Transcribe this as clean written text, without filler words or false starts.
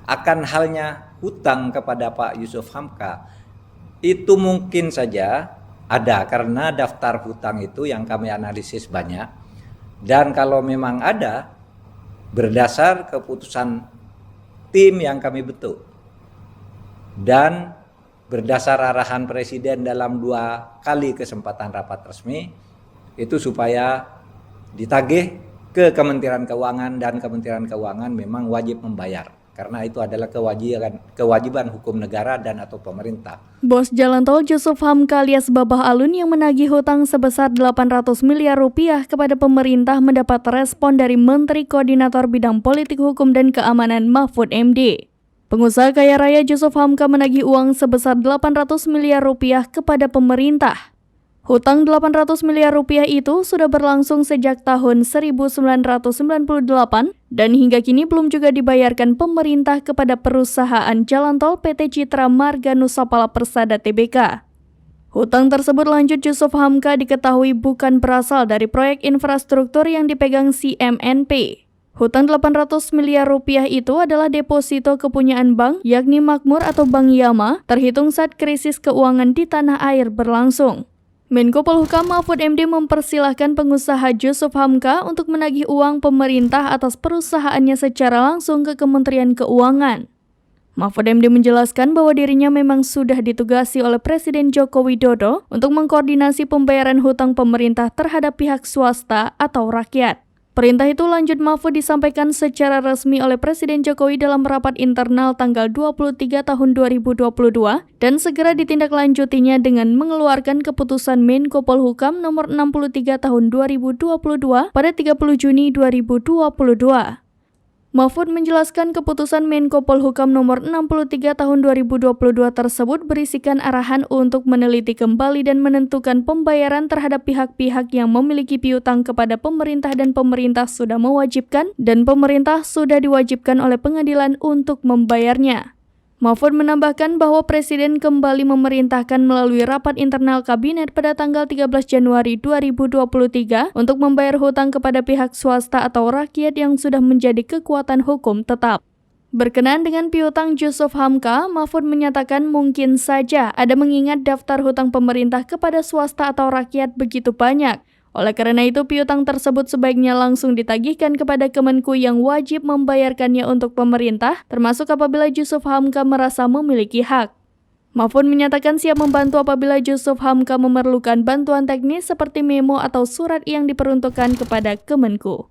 Akan halnya hutang kepada Pak Yusuf Hamka, itu mungkin saja ada karena daftar hutang itu yang kami analisis banyak. Dan kalau memang ada, berdasar keputusan tim yang kami bentuk dan berdasar arahan Presiden dalam 2 kali kesempatan rapat resmi, itu supaya ditagih ke Kementerian Keuangan, dan Kementerian Keuangan memang wajib membayar karena itu adalah kewajiban hukum negara dan atau pemerintah. Bos Jalan Tol Yusuf Hamka alias Babah Alun yang menagih hutang sebesar 800 miliar rupiah kepada pemerintah mendapat respon dari Menteri Koordinator Bidang Politik Hukum dan Keamanan Mahfud MD. Pengusaha kaya raya Yusuf Hamka menagih uang sebesar 800 miliar rupiah kepada pemerintah. Hutang 800 miliar rupiah itu sudah berlangsung sejak tahun 1998 dan hingga kini belum juga dibayarkan pemerintah kepada perusahaan jalan tol PT Citra Marga Nusapala Persada Tbk. Hutang tersebut lanjut Yusuf Hamka diketahui bukan berasal dari proyek infrastruktur yang dipegang CMNP. Hutang 800 miliar rupiah itu adalah deposito kepunyaan bank, yakni Makmur atau Bank Yama, terhitung saat krisis keuangan di tanah air berlangsung. Menko Polhukam Mahfud MD mempersilahkan pengusaha Yusuf Hamka untuk menagih uang pemerintah atas perusahaannya secara langsung ke Kementerian Keuangan. Mahfud MD menjelaskan bahwa dirinya memang sudah ditugasi oleh Presiden Joko Widodo untuk mengkoordinasi pembayaran hutang pemerintah terhadap pihak swasta atau rakyat. Perintah itu lanjut Mahfud disampaikan secara resmi oleh Presiden Jokowi dalam rapat internal tanggal 23 tahun 2022 dan segera ditindaklanjutinya dengan mengeluarkan keputusan Menko Polhukam nomor 63 tahun 2022 pada 30 Juni 2022. Mahfud menjelaskan keputusan Menko Polhukam nomor 63 tahun 2022 tersebut berisikan arahan untuk meneliti kembali dan menentukan pembayaran terhadap pihak-pihak yang memiliki piutang kepada pemerintah dan pemerintah sudah mewajibkan dan pemerintah sudah diwajibkan oleh pengadilan untuk membayarnya. Mahfud menambahkan bahwa Presiden kembali memerintahkan melalui rapat internal kabinet pada tanggal 13 Januari 2023 untuk membayar hutang kepada pihak swasta atau rakyat yang sudah menjadi kekuatan hukum tetap. Berkenaan dengan piutang Yusuf Hamka, Mahfud menyatakan mungkin saja ada mengingat daftar hutang pemerintah kepada swasta atau rakyat begitu banyak. Oleh karena itu, piutang tersebut sebaiknya langsung ditagihkan kepada Kemenku yang wajib membayarkannya untuk pemerintah, termasuk apabila Yusuf Hamka merasa memiliki hak. Mahfud menyatakan siap membantu apabila Yusuf Hamka memerlukan bantuan teknis seperti memo atau surat yang diperuntukkan kepada Kemenku.